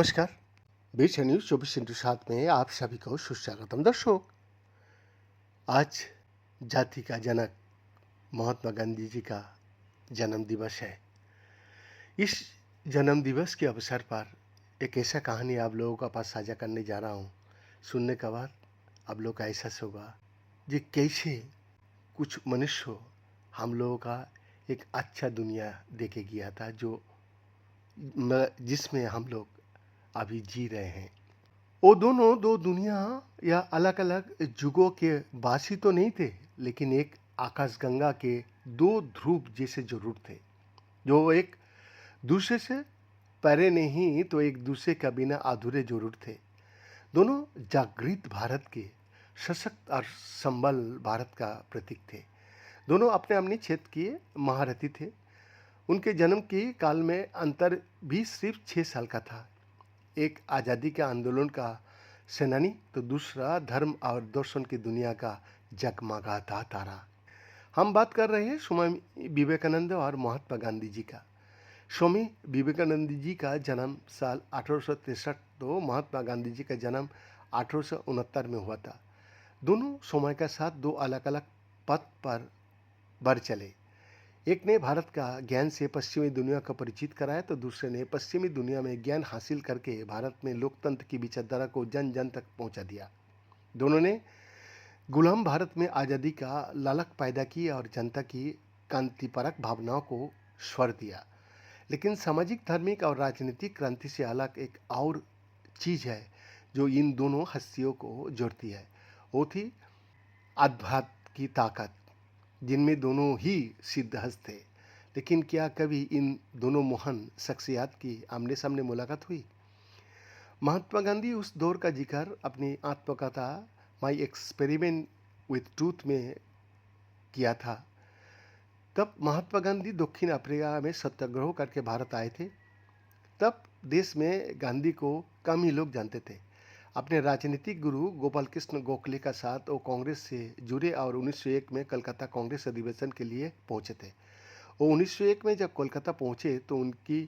नमस्कार। बीच न्यूज 24/7 में आप सभी को सुस्वागतम। दर्शक, आज जाति का जनक महात्मा गांधी जी का जन्म दिवस है। इस जन्म दिवस के अवसर पर एक ऐसा कहानी आप लोगों का पास साझा करने जा रहा हूँ। सुनने के बाद आप लोग का एहसास होगा कि कैसे कुछ मनुष्य हम लोगों का एक अच्छा दुनिया देके गया था, जो जिसमें हम लोग अभी जी रहे हैं। वो दोनों दो दुनिया या अलग अलग युगों के वासी तो नहीं थे, लेकिन एक आकाशगंगा के दो ध्रुव जैसे जरूर थे, जो एक दूसरे से परे नहीं तो एक दूसरे का बिना अधूरे जरूर थे। दोनों जागृत भारत के सशक्त और संबल भारत का प्रतीक थे। दोनों अपने अपने क्षेत्र के महारथी थे। उनके जन्म के काल में अंतर भी सिर्फ 6 साल का था। एक आज़ादी के आंदोलन का सेनानी तो दूसरा धर्म और दर्शन की दुनिया का जगमगाता तारा। हम बात कर रहे हैं स्वामी विवेकानंद और महात्मा गांधी जी का। स्वामी विवेकानंद जी का जन्म साल 1863, तो महात्मा गांधी जी का जन्म 1869 में हुआ था। दोनों समय के साथ दो अलग अलग पथ पर बढ़ चले। एक ने भारत का ज्ञान से पश्चिमी दुनिया को परिचित कराया, तो दूसरे ने पश्चिमी दुनिया में ज्ञान हासिल करके भारत में लोकतंत्र की विचारधारा को जन जन तक पहुंचा दिया। दोनों ने गुलाम भारत में आज़ादी का लालक पैदा की और जनता की क्रांतिपरक भावनाओं को स्वर दिया। लेकिन सामाजिक, धार्मिक और राजनीतिक क्रांति से अलग एक और चीज़ है जो इन दोनों हस्तियों को जोड़ती है। वो थी अध्यात्म की ताकत, जिनमें दोनों ही सिद्धहस्त थे। लेकिन क्या कभी इन दोनों महान शख्सियत की आमने सामने मुलाकात हुई? महात्मा गांधी उस दौर का जिक्र अपनी आत्मकथा माई एक्सपेरिमेंट विथ ट्रूथ में किया था। तब महात्मा गांधी दक्षिण अफ्रीका में सत्याग्रह करके भारत आए थे। तब देश में गांधी को कम ही लोग जानते थे। अपने राजनीतिक गुरु गोपाल कृष्ण गोखले का साथ वो कांग्रेस से जुड़े और 1901 में कलकत्ता कांग्रेस अधिवेशन के लिए पहुंचे थे। वो 1901 में जब कोलकाता पहुंचे तो उनकी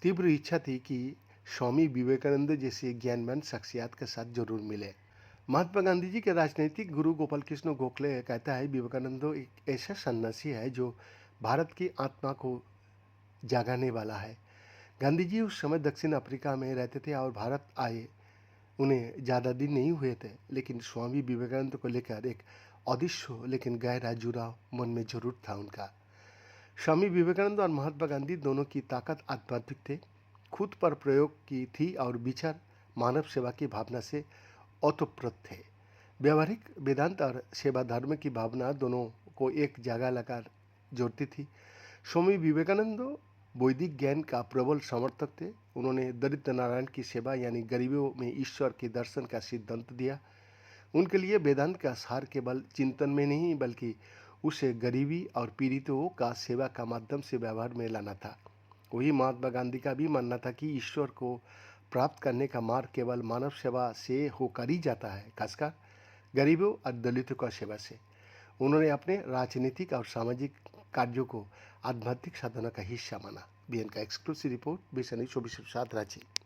तीव्र इच्छा थी कि स्वामी विवेकानंद जैसे ज्ञानवान शख्सियत के साथ जरूर मिले। महात्मा गांधी जी के राजनीतिक गुरु गोपाल कृष्ण गोखले कहता है, विवेकानंद एक ऐसा सन्यासी है जो भारत की आत्मा को जागाने वाला है। गांधी जी उस समय दक्षिण अफ्रीका में रहते थे और भारत आए उन्हें ज़्यादा दिन नहीं हुए थे, लेकिन स्वामी विवेकानंद को लेकर एक अदृश्य लेकिन गहरा जुड़ाव मन में जरूर था उनका। स्वामी विवेकानंद और महात्मा गांधी दोनों की ताकत आध्यात्मिक थे, खुद पर प्रयोग की थी और विचार मानव सेवा की भावना से ओतप्रोत थे। व्यवहारिक वेदांत और सेवा धर्म की भावना दोनों को एक जगह लगाकर जोड़ती थी। स्वामी विवेकानंद वैदिक ज्ञान का प्रबल समर्थक थे। उन्होंने दरिद्र नारायण की सेवा यानी गरीबों में ईश्वर के दर्शन का सिद्धांत दिया। उनके लिए वेदांत का सार केवल चिंतन में नहीं बल्कि उसे गरीबी और पीड़ितों का सेवा का माध्यम से व्यवहार में लाना था। वही महात्मा गांधी का भी मानना था कि ईश्वर को प्राप्त करने का मार्ग केवल मानव सेवा से होकर ही जाता है, खासकर गरीबों और दलितों का सेवा से। उन्होंने अपने राजनीतिक और सामाजिक कार्यों को आध्यात्मिक साधना का हिस्सा माना। बीएन का एक्सक्लूसिव रिपोर्ट, 20/24/7 रांची।